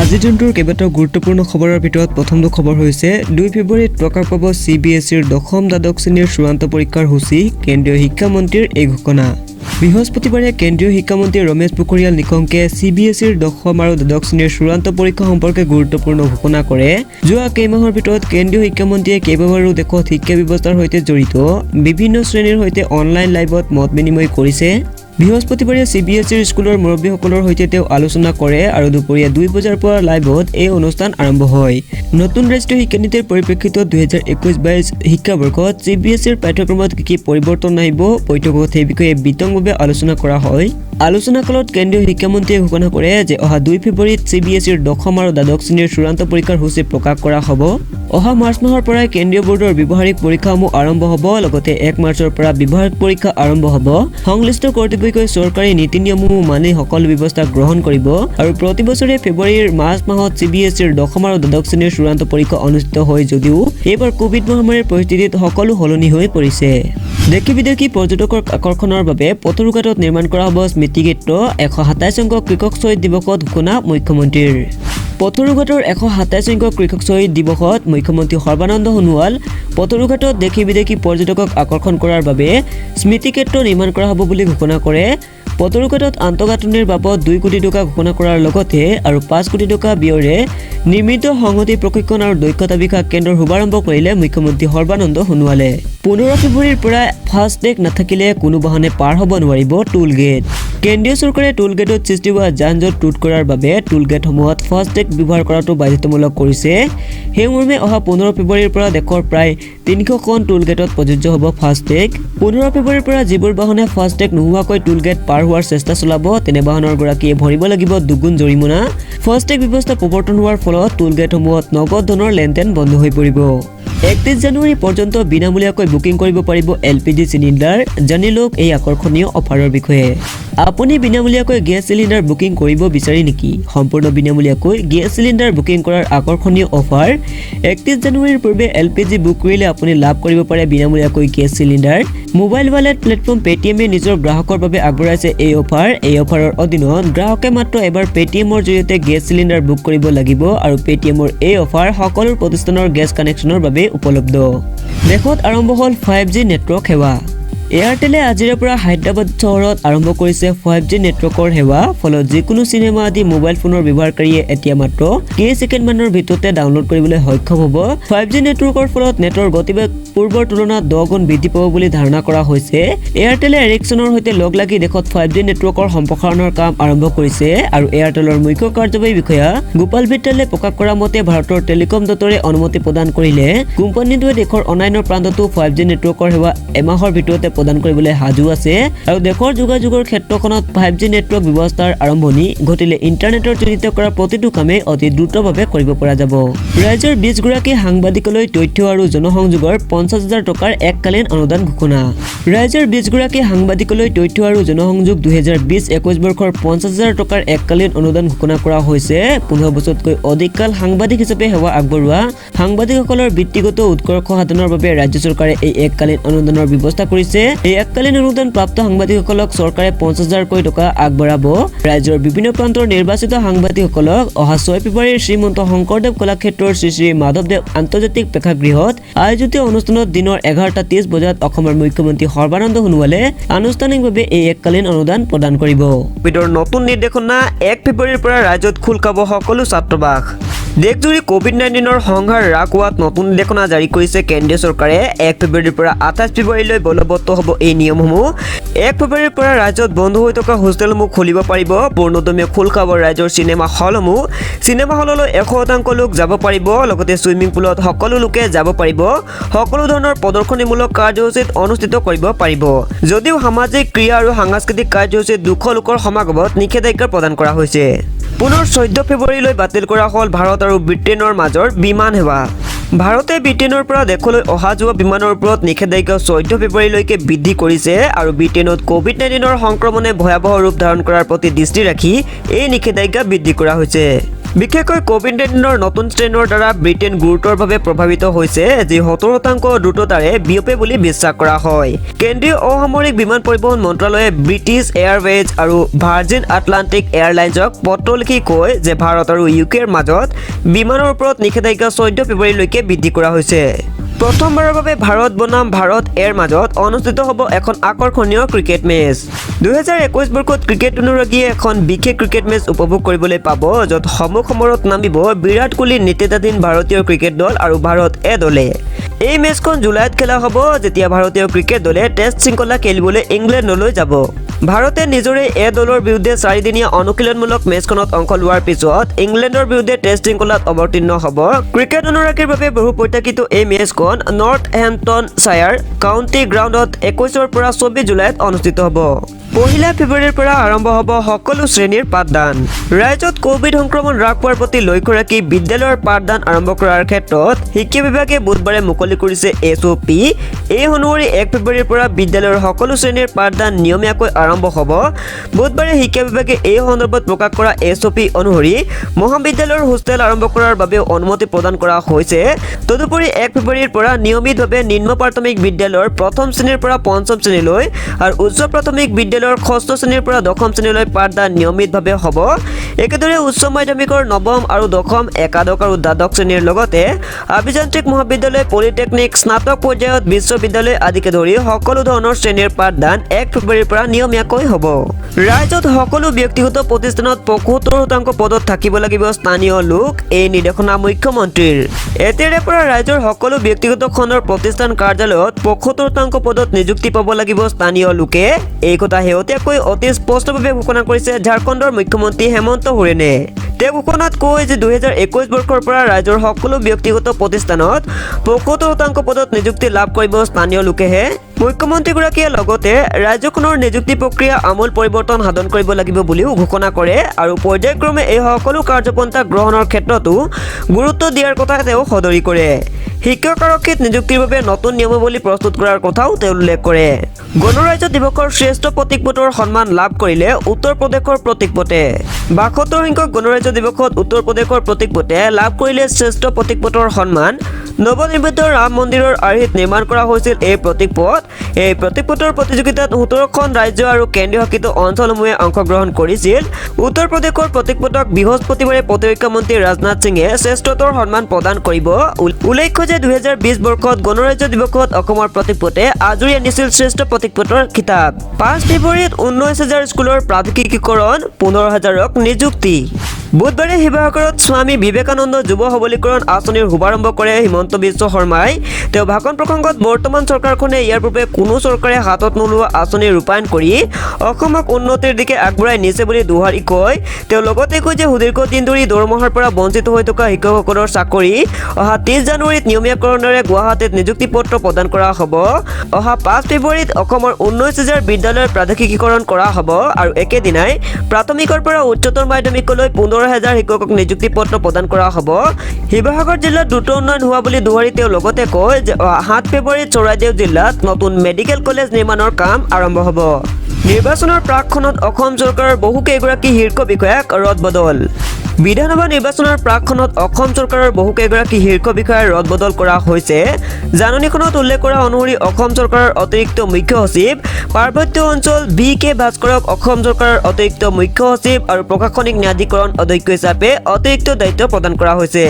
আজি দিনটোৰ কেইবাটাও গুৰুত্বপূৰ্ণ খবৰৰ ভিতৰত প্ৰথমটো খবৰ হৈছে 2 ফেব্ৰুৱাৰীত প্ৰকাশ পাব CBSEৰ দশম দ্বাদশ শ্ৰেণীৰ চূড়ান্ত পৰীক্ষাৰ সূচী কেন্দ্ৰীয় শিক্ষামন্ত্ৰীৰ এই ঘোষণা বৃহস্পতিবাৰে কেন্দ্ৰীয় শিক্ষামন্ত্ৰী ৰমেশ পোখৰিয়াল নিশংকে CBSEৰ দশম আৰু দ্বাদশ শ্ৰেণীৰ চূড়ান্ত পৰীক্ষা সম্পৰ্কে গুৰুত্বপূৰ্ণ ঘোষণা কৰে যোৱা কেইমাহৰ ভিতৰত কেন্দ্ৰীয় শিক্ষামন্ত্ৰীয়ে কেইবাবাৰো দেশত শিক্ষা ব্যৱস্থাৰ সৈতে জড়িত বিভিন্ন শ্ৰেণীৰ সৈতে অনলাইন লাইভত মত বিনিময় কৰিছে বৃহস্পতিবাৰে CBSEৰ স্কুলৰ মুৰব্বীসকলৰ সৈতে তেওঁ আলোচনা কৰে আৰু দুপৰীয়া 2 বজাৰ পৰা লাইভত এই অনুষ্ঠান আৰম্ভ হয় নতুন ৰাষ্ট্ৰীয় শিক্ষানীতিৰ পৰিপ্ৰেক্ষিতত 2021-22 শিক্ষাবৰ্ষত CBSEৰ পাঠ্যক্ৰমত কি পৰিৱৰ্তন আহিব বৈঠকত সেই বিষয়ে বিতংভাৱে আলোচনা কৰা হয় আলোচনাকালত কেন্দ্ৰীয় শিক্ষামন্ত্ৰীয়ে ঘোষণা কৰে যে অহা 2 ফেব্ৰুৱাৰীত CBSEৰ দশম আৰু দ্বাদশ শ্ৰেণীৰ চূড়ান্ত পৰীক্ষাৰ সূচী প্ৰকাশ কৰা হ'ব অহা মাৰ্চ মাহৰ পৰা কেন্দ্ৰীয় বোৰ্ডৰ ব্যৱহাৰিক পৰীক্ষাসমূহ আৰম্ভ হ'ব লগতে 1 মাৰ্চৰ পৰা ব্যৱহাৰিক পৰীক্ষা আৰম্ভ হ'ব সংশ্লিষ্ট কৰ্তৃপক্ষই চৰকাৰী নীতি নিয়মসমূহ মানি সকলো ব্যৱস্থা গ্ৰহণ কৰিব আৰু প্ৰতি বছৰে ফেব্ৰুৱাৰীৰ মাৰ্চ মাহত CBSEৰ দশম আৰু দ্বাদশ শ্ৰেণীৰ চূড়ান্ত পৰীক্ষা অনুষ্ঠিত হয় যদিও এইবাৰ কোভিড মহামাৰীৰ পৰিস্থিতিত সকলো সলনি হৈ পৰিছে দেশী বিদেশী পৰ্যটকৰ আকৰ্ষণৰ বাবে পথৰুঘাটত নিৰ্মাণ কৰা হ'ব স্মৃতিক্ষেত্ৰ 127 সংখ্যক কৃষক শ্বহীদ দিৱসত ঘোষণা মুখ্যমন্ত্ৰীৰ পথৰুঘাটৰ 127 সংখ্যক কৃষক শ্বহীদ দিৱসত মুখ্যমন্ত্ৰী সৰ্বানন্দ সোণোৱাল পথৰুঘাটত দেশী বিদেশী পৰ্যটকক আকৰ্ষণ কৰাৰ বাবে স্মৃতিক্ষেত্ৰ নিৰ্মাণ কৰা হ'ব বুলি ঘোষণা কৰে পথৰুঘাটত আন্তঃগাঁথনিৰ বাবদ 2 কোটি টকা ঘোষণা কৰাৰ লগতে আৰু 5 কোটি টকা ব্যয়েৰে নিৰ্মিত সংহতি প্ৰশিক্ষণ আৰু দক্ষতা বিকাশ কেন্দ্ৰৰ শুভাৰম্ভ কৰিলে মুখ্যমন্ত্ৰী সৰ্বানন্দ সোণোৱালে 15 ফেব্ৰুৱাৰীৰ পৰা ফাষ্টেগ নাথাকিলে কোনো বাহনে পাৰ হ'ব নোৱাৰিব টুল গেট কেন্দ্ৰীয় চৰকাৰে টুল গেটত সৃষ্টি হোৱা যান-জঁট ৰোধ কৰাৰ বাবে টুল গেটসমূহত ফাষ্টেগ ব্যৱহাৰ কৰাটো বাধ্যতামূলক কৰিছে সেই মৰ্মে অহা 15 ফেব্ৰুৱাৰীৰ পৰা দেশৰ প্ৰায় 300খন টুল গেটত প্ৰযোজ্য হ'ব ফাষ্টেগ 15 ফেব্ৰুৱাৰীৰ পৰা যিবোৰ বাহনে ফাষ্টেগ নোহোৱাকৈ টুল গেট পাৰ হোৱাৰ চেষ্টা চলাব তেনে বাহনৰ গৰাকীয়ে ভৰিব লাগিব দুগুণ জৰিমনা ফাষ্টেগ ব্যৱস্থা প্ৰৱৰ্তন হোৱাৰ ফলত টুল গেটসমূহত নগদ ধনৰ লেনদেন বন্ধ হৈ পৰিব 31 জানুৱাৰী পৰ্যন্ত বিনামূলীয়াকৈ বুকিং কৰিব পাৰিব LPG চিলিণ্ডাৰ জানি লওক এই আকৰ্ষণীয় অফাৰৰ বিষয়ে আপুনি বিনামূলীয়াকৈ গেছ চিলিণ্ডাৰ বুকিং কৰিব বিচাৰি নেকি সম্পূৰ্ণ বিনামূলীয়াকৈ গেছ চিলিণ্ডাৰ বুকিং কৰাৰ আকৰ্ষণীয় অফাৰ 31 জানুৱাৰীৰ পূৰ্বে LPG বুক কৰিলে আপুনি লাভ কৰিব পাৰে বিনামূলীয়াকৈ gas cylinder mobile wallet platform পেটিএমে নিজৰ গ্ৰাহকৰ বাবে আগবঢ়াইছে এই অফাৰৰ অধীনত গ্ৰাহকে মাত্ৰ এবাৰ পেটিএমৰ জৰিয়তে গেছ চিলিণ্ডাৰ বুক কৰিব লাগিব আৰু পেটিএমৰ এই অফাৰ সকলো প্ৰতিষ্ঠানৰ গেছ কানেকশ্যনৰ বাবে উপলব্ধ দেশত আৰম্ভ হ'ল 5G নেটৱৰ্ক সেৱা এয়াৰটেলে আজিৰ পৰা হায়দৰাবাদ চহৰত আৰম্ভ কৰিছে 5G নেটৱৰ্কৰ সেৱা ফলত যিকোনো চিনেমা আদি মোবাইল ফোনৰ ব্যৱহাৰকাৰীয়ে এতিয়া মাত্ৰ কেইছেকেণ্ডমানৰ ভিতৰতে ডাউনলোড কৰিবলৈ সক্ষম হ'ব 5G নেটৱৰ্কৰ ফলত নেটৰ গতিবেগ পূৰ্বৰ তুলনাত 10 গুণ বৃদ্ধি পাব বুলি ধাৰণা কৰা হৈছে এয়াৰটেলে এৰিকছনৰ সৈতে লগ লাগি দেশত 5G নেটৱৰ্কৰ সম্প্ৰসাৰণৰ কাম আৰম্ভ কৰিছে আৰু এয়াৰটেলৰ মুখ্য কাৰ্যবাহী বিষয়া গোপাল বিট্টালে প্ৰকাশ কৰা মতে ভাৰতৰ টেলিকম দপ্তৰে অনুমতি প্ৰদান কৰিলে কোম্পানীটোৱে দেশৰ অন্যান্য প্ৰান্ততো 5G নেটৱৰ্কৰ সেৱা এমাহৰ ভিতৰতে প্ৰদান কৰিবলৈ সাজু আছে আৰু দেশৰ যোগাযোগৰ ক্ষেত্ৰখনত 5G নেটৱৰ্ক ব্যৱস্থাৰ আৰম্ভণি ঘটিলে ইন্টাৰনেটৰ জৰিয়তে কৰা প্ৰতিটো কামে অতি দ্ৰুতভাৱে কৰিব পৰা যাব ৰাজ্যৰ 20 গৰাকী সাংবাদিকলৈ তথ্য আৰু জনসংযোগৰ 50,000 টকাৰ এককালীন অনুদান ঘোষণা ৰাজ্যৰ 20 গৰাকী সাংবাদিকলৈ তথ্য আৰু জনসংযোগ 2020-21 বৰ্ষৰ 50,000 টকাৰ এককালীন অনুদান ঘোষণা কৰা হৈছে 15 বছৰতকৈ অধিক কাল সাংবাদিক হিচাপে সেৱা আগবঢ়োৱা সাংবাদিকসকলৰ ব্যক্তিগত উৎকৰ্ষ সাধনৰ বাবে ৰাজ্য চৰকাৰে এই এককালীন অনুদানৰ ব্যৱস্থা কৰিছে এই এককালীন অনুদান প্ৰাপ্ত সাংবাদিকসকলক চৰকাৰে 50,000 টকা আগবঢ়াব ৰাজ্যৰ বিভিন্ন প্ৰান্তৰ নিৰ্বাচিত সাংবাদিকসকলক অহা 6 ফেব্ৰুৱাৰীৰ শ্ৰীমন্ত শংকৰদেৱ কলাক্ষেত্ৰৰ শ্ৰী মাধৱদেৱ আন্তৰ্জাতিক প্ৰেক্ষাগৃহত আয়োজিত অনুষ্ঠানত দিনৰ 11:30 বজাত অসমৰ মুখ্যমন্ত্ৰী সৰ্বানন্দ সোণোৱালে আনুষ্ঠানিকভাৱে এই এককালীন অনুদান প্ৰদান কৰিব কোভিডৰ নতুন নিৰ্দেশনা 1 ফেব্ৰুৱাৰীৰ পৰা ৰাজ্যত খোল খাব সকলো ছাত্ৰাবাস দেশজুৰি কোভিড-19ৰ সংহাৰ হ্ৰাস হোৱাত নতুন নিৰ্দেশনা জাৰি কৰিছে কেন্দ্ৰীয় চৰকাৰে 1 ফেব্ৰুৱাৰীৰ পৰা 28 ফেব্ৰুৱাৰীলৈ বলবৎ হ'ব এই নিয়মসমূহ 1 ফেব্ৰুৱাৰীৰ পৰা ৰাজ্যত বন্ধ হৈ থকা হোষ্টেলসমূহ খুলিব পাৰিব পূৰ্ণদমে খোল খাব ৰাজ্যৰ চিনেমা হললৈ 100% লোক যাব পাৰিব লগতে সুইমিং পুলত সকলো লোকে যাব পাৰিব সকলো ধৰণৰ প্ৰদৰ্শনীমূলক কাৰ্যসূচীত অনুষ্ঠিত কৰিব পাৰিব যদিও সামাজিক ক্ৰিয়া আৰু সাংস্কৃতিক কাৰ্যসূচীত 200 লোকৰ সমাগমত নিষেধাজ্ঞা প্ৰদান কৰা হৈছে পুনৰ 14 ফেব্ৰুৱাৰীলৈ বাতিল কৰা হ'ল ভাৰত আৰু ব্ৰিটেইনৰ মাজৰ বিমান সেৱা ভাৰতে ব্ৰিটেইনৰ পৰা দেশলৈ অহা যোৱা বিমানৰ ওপৰত নিষেধাজ্ঞা 14 ফেব্ৰুৱাৰীলৈকে বৃদ্ধি কৰিছে আৰু ব্ৰিটেইনত কোভিড-19ৰ সংক্ৰমণে ভয়াৱহ ৰূপ ধাৰণ কৰাৰ প্ৰতি দৃষ্টি ৰাখি এই নিষেধাজ্ঞা বৃদ্ধি কৰা হৈছে বিশেষকৈ কোভিড-19 নতুন ষ্ট্ৰেইনৰ দ্বাৰা ব্ৰিটেইন গুৰুতৰভাৱে প্ৰভাৱিত হৈছে, যি 70% দ্ৰুততাৰে বিয়পে বুলি বিশ্বাস কৰা হয়। কেন্দ্ৰীয় অসামৰিক বিমান পৰিবহণ মন্ত্ৰালয়ে ব্ৰিটিছ এয়াৰৱেজ আৰু ভাৰ্জিন আটলাণ্টিক এয়াৰলাইন্সক পত্ৰ লিখি কয় যে ভাৰত আৰু ইউকেৰ মাজত বিমানৰ ওপৰত নিষেধাজ্ঞা 14 ফেব্ৰুৱাৰীলৈকে বৃদ্ধি কৰা হৈছে। প্ৰথমবাৰৰ বাবে ভাৰত বনাম ভাৰত এয়াৰ মাজত অনুষ্ঠিত হ'ব এখন আকৰ্ষণীয় ক্ৰিকেট মেচ। 2021 বৰ্ষত ক্ৰিকেট অনুৰাগীয়ে এখন বিশেষ ক্ৰিকেট মেচ উপভোগ কৰিবলৈ পাব, য'ত সমৰত নামিব বিৰাট কোহলীৰ নেতৃত্বাধীন ভাৰতীয় ক্ৰিকেট দল আৰু ভাৰত এ দলে। এই মেচখন জুলাইত খেলা হ'ব, যেতিয়া ভাৰতীয় ক্ৰিকেট দলে টেষ্ট শৃংখলা খেলিবলৈ ইংলেণ্ডলৈ যাব। ভাৰতে নিজৰে এ দলৰ বিৰুদ্ধে 4-দিনীয়া অনুশীলনমূলক মেচখনত অংশ লোৱাৰ পিছত ইংলেণ্ডৰ বিৰুদ্ধে টেষ্ট শৃংখলাত অৱতীৰ্ণ হ'ব। ক্ৰিকেট অনুৰাগীৰ বাবে বহু প্ৰত্যাশিত এই মেচখন নৰ্থহেম্পটনশ্বায়াৰ কাউণ্টি গ্ৰাউণ্ডত 21 পৰা 24 জুলাইত অনুষ্ঠিত হ'ব। 1 ফেব্ৰুৱাৰীৰ পৰা আৰম্ভ হ'ব সকলো শ্ৰেণীৰ পাঠদান। ৰাজ্যত কোভিড সংক্ৰমণ হ্ৰাস পোৱাৰ প্ৰতি লক্ষ্য ৰাখি বিদ্যালয়ৰ পাঠদান আৰম্ভ কৰাৰ ক্ষেত্ৰত শিক্ষা বিভাগে বুধবাৰে মুকলি কৰিছে SOP। এই অনুসৰি 1 ফেব্ৰুৱাৰীৰ পৰা বিদ্যালয়ৰ সকলো শ্ৰেণীৰ পাঠদান নিয়মীয়াকৈ আৰম্ভ হ'ব। বুধবাৰে শিক্ষা বিভাগে এই সন্দৰ্ভত প্ৰকাশ কৰা SOP অনুসৰি মহাবিদ্যালয়ৰ হোষ্টেল আৰম্ভ কৰাৰ বাবেও অনুমতি প্ৰদান কৰা হৈছে। তদুপৰি 1 ফেব্ৰুৱাৰীৰ পৰা নিয়মিতভাৱে নিম্ন প্ৰাথমিক বিদ্যালয়ৰ 1ম শ্ৰেণীৰ পৰা 5ম শ্ৰেণীলৈ আৰু উচ্চ প্ৰাথমিক বিদ্যালয়ৰ 6ষ্ঠ শ্ৰেণীৰ পৰা 10ম শ্ৰেণীলৈ পাঠদান নিয়মিতভাৱে হ'ব। একেদৰে উচ্চ মাধ্যমিকৰ 9ম আৰু 10ম, একাদশ আৰু দ্বাদশ শ্ৰেণীৰ লগতে আভিযান্ত্ৰিক মহাবিদ্যালয়, পলিটেকনিক, স্নাতক পৰ্যায়ত বিশ্ববিদ্যালয় আদিকে ধৰি সকলো ধৰণৰ শ্ৰেণীৰ পাঠদান 1 ফেব্ৰুৱাৰীৰ পৰা নিয়মীয়াকৈ হ'ব। ৰাজ্যত সকলো ব্যক্তিগত প্ৰতিষ্ঠানত 75% পদত থাকিব লাগিব স্থানীয় লোক, এই নিৰ্দেশনা মুখ্যমন্ত্ৰীৰ। এতিয়াৰে পৰা ৰাজ্যৰ সকলো ব্যক্তিগত খণ্ডৰ প্ৰতিষ্ঠান কাৰ্যালয়ত 75% পদত নিযুক্তি পাব লাগিব স্থানীয় লোকে। এই কথা শেহতীয়াকৈ অতি স্পষ্টভাৱে ঘোষণা কৰিছে ঝাৰখণ্ডৰ মুখ্যমন্ত্ৰী হেমন্ত সোৰেনে। তেওঁ ঘোষণাত কয় যে 2021 বৰ্ষৰ পৰা ৰাজ্যৰ সকলো ব্যক্তিগত প্ৰতিষ্ঠানত 75% পদত নিযুক্তি লাভ কৰিব স্থানীয় লোকেহে। মুখ্যমন্ত্ৰীগৰাকীয়ে লগতে ৰাজ্যখনৰ নিযুক্তি প্ৰক্ৰিয়া আমূল পৰিৱৰ্তন সাধন কৰিব লাগিব বুলিও ঘোষণা কৰে আৰু পৰ্যায়ক্ৰমে এই সকলো কাৰ্যপন্থা গ্ৰহণৰ ক্ষেত্ৰতো গুৰুত্ব দিয়াৰ কথা তেওঁ সদৰি কৰে। শিক্ষক আৰক্ষীত নিযুক্তিৰ বাবে নতুন নিয়মাৱলী প্ৰস্তুত কৰাৰ কথাও তেওঁ উল্লেখ কৰে। গণৰাজ্য দিৱসৰ শ্ৰেষ্ঠ প্ৰতীকপটৰ সন্মান লাভ কৰিলে উত্তৰ প্ৰদেশৰ প্ৰতীকপটে। 72 সংখ্যক গণৰাজ্য দিৱসত উত্তৰ প্ৰদেশৰ প্ৰতীকপটে লাভ কৰিলে শ্ৰেষ্ঠ প্ৰতীকপটৰ সন্মান। নৱনিৰ্মিত ৰাম মন্দিৰৰ আৰ্হিত নিৰ্মাণ কৰা হৈছিল এই প্ৰতীকপট। এই প্ৰতীকপটৰ প্ৰতিযোগিতাত 17খন ৰাজ্য আৰু কেন্দ্ৰীয় শাসিত অঞ্চলসমূহে অংশগ্ৰহণ কৰিছিল। উত্তৰ প্ৰদেশৰ প্ৰতীকপটক বৃহস্পতিবাৰে প্ৰতিৰক্ষা মন্ত্ৰী ৰাজনাথ সিঙে শ্ৰেষ্ঠত্বৰ সন্মান প্ৰদান কৰিব। উল্লেখ্য যে 2020 বৰ্ষত গণৰাজ্য দিৱসত অসমৰ প্ৰতীকপটে আজৰি আনিছিল শ্ৰেষ্ঠ প্ৰতীকপটৰ খিতাপ। 5 ফেব্ৰুৱাৰীত 19,000 স্কুলৰ প্ৰাথমিকীকৰণ, 15,000ক নিযুক্তি। বুধবাৰে শিৱসাগৰত স্বামী বিবেকানন্দ যুৱ সবলীকৰণ আঁচনিৰ শুভাৰম্ভ কৰে হিমন্ত বিশ্ব শৰ্মাই। তেওঁ ভাষণ প্ৰসংগত বৰ্তমান চৰকাৰখনে ইয়াৰ পূৰ্বে কোনো চৰকাৰে হাতত নোলোৱা আঁচনি ৰূপায়ণ কৰি অসমক উন্নতিৰ দিশে আগবঢ়াই নিছে বুলি দোহাৰি কয়। তেওঁ লগতে কয় যে সুদীৰ্ঘ দিন ধৰি দৰমহাৰ পৰা বঞ্চিত হৈ থকা শিক্ষকসকলৰ চাকৰি অহা 30 জানুৱাৰীত নিয়মীয়াকৰণেৰে গুৱাহাটীত নিযুক্তি পত্ৰ প্ৰদান কৰা হ'ব। অহা 5 ফেব্ৰুৱাৰীত অসমৰ 19,000 বিদ্যালয়ৰ প্ৰাদেশিকীকৰণ কৰা হ'ব আৰু একেদিনাই প্ৰাথমিকৰ পৰা উচ্চতৰ মাধ্যমিকলৈ 15,000 শিক্ষকক নিযুক্তি পত্ৰ প্ৰদান কৰা হ'ব। শিৱসাগৰ জিলাত দ্ৰুত উন্নয়ন হোৱা বুলি দোহাৰি তেওঁ লগতে কয় যে 7 ফেব্ৰুৱাৰীত চৰাইদেউ জিলাত নতুন মেডিকেল কলেজ নিৰ্মাণৰ কাম আৰম্ভ হ'ব। নিৰ্বাচনৰ প্ৰাকক্ষণত অসম চৰকাৰৰ বহুকেইগৰাকী শীৰ্ষ বিষয়াক ৰদবদল। বিধানসভা নিৰ্বাচনৰ প্ৰাকক্ষণত অসম চৰকাৰৰ বহুকেইগৰাকী শীৰ্ষ বিষয়াৰ ৰদবদল কৰা হৈছে। জাননীখনত উল্লেখ কৰা অনুসৰি অসম চৰকাৰৰ অতিৰিক্ত মুখ্য সচিব পাৰ্বত্য অঞ্চল VK ভাস্কৰক অসম চৰকাৰৰ অতিৰিক্ত মুখ্য সচিব আৰু প্ৰশাসনিক ন্যায়াধিকৰণ অধ্যক্ষ হিচাপে অতিৰিক্ত দায়িত্ব প্ৰদান কৰা হৈছে।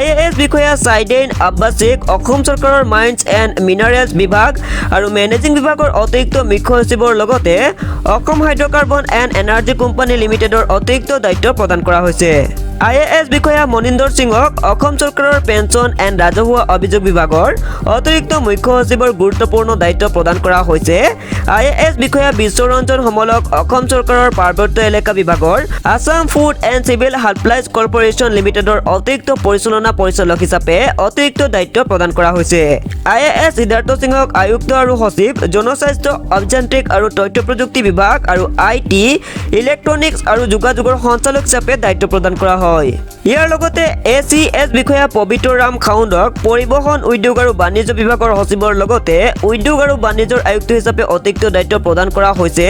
IAS বিষয়া চাইডেইন আব্বাছিক অসম চৰকাৰৰ মাইন্স এণ্ড মিনাৰেলছ বিভাগ আৰু মেনেজিং বিভাগৰ অতিৰিক্ত মুখ্য সচিবৰ লগতে Assam hydrocarbon and energy company লিমিটেডৰ অতিৰিক্ত দায়িত্ব প্ৰদান কৰা হৈছে। IAS বিষয়া মনিন্দৰ সিঙক অসম চৰকাৰৰ পেঞ্চন এণ্ড ৰাজহুৱা অভিযোগ বিভাগৰ অতিৰিক্ত মুখ্য সচিবৰ গুৰুত্বপূৰ্ণ দায়িত্ব প্ৰদান কৰা হৈছে। IAS বিষয়া বিশ্বৰঞ্জন সমলক অসম চৰকাৰৰ পাৰ্বত্য এলেকা বিভাগৰ Assam food and civil supplies corporation লিমিটেডৰ অতিৰিক্ত পৰিচালনা পৰিচালক হিচাপে অতিৰিক্ত দায়িত্ব প্ৰদান কৰা হৈছে। IAS সিদ্ধাৰ্থ সিঙক আয়ুক্ত আৰু সচিব, জনস্বাস্থ্য, অভিযান্ত্ৰিক আৰু তথ্য প্ৰযুক্তি বিভাগ আৰু IT, ইলেক্ট্ৰনিক্স আৰু যোগাযোগৰ সঞ্চালক হিচাপে দায়িত্ব প্ৰদান কৰা হয়। হয়। ইয়াৰ লগতে ACS বিষয়া পবিত্ৰ ৰাম খাউণ্ডক পৰিবহণ উদ্যোগ আৰু বাণিজ্য বিভাগৰ সচিবৰ লগতে উদ্যোগ আৰু বাণিজ্যৰ আয়ুক্ত হিচাপে অতিৰিক্ত দায়িত্ব প্ৰদান কৰা হৈছে।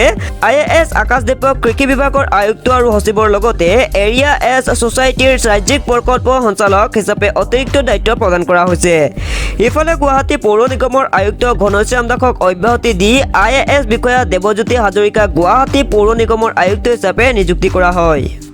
IAS আকাশদ্বীপক কৃষি বিভাগৰ আয়ুক্ত আৰু সচিবৰ লগতে এৰিয়া এছ ছ'চাইটিৰ ৰাজ্যিক প্ৰকল্প সঞ্চালক হিচাপে অতিৰিক্ত দায়িত্ব প্ৰদান কৰা হৈছে। ইফালে গুৱাহাটী পৌৰ নিগমৰ আয়ুক্ত ঘনশ্যাম দাসক অব্যাহতি দি IAS বিষয়া দেৱজ্যোতি হাজৰিকাক গুৱাহাটী পৌৰ নিগমৰ আয়ুক্ত হিচাপে নিযুক্তি কৰা হয়।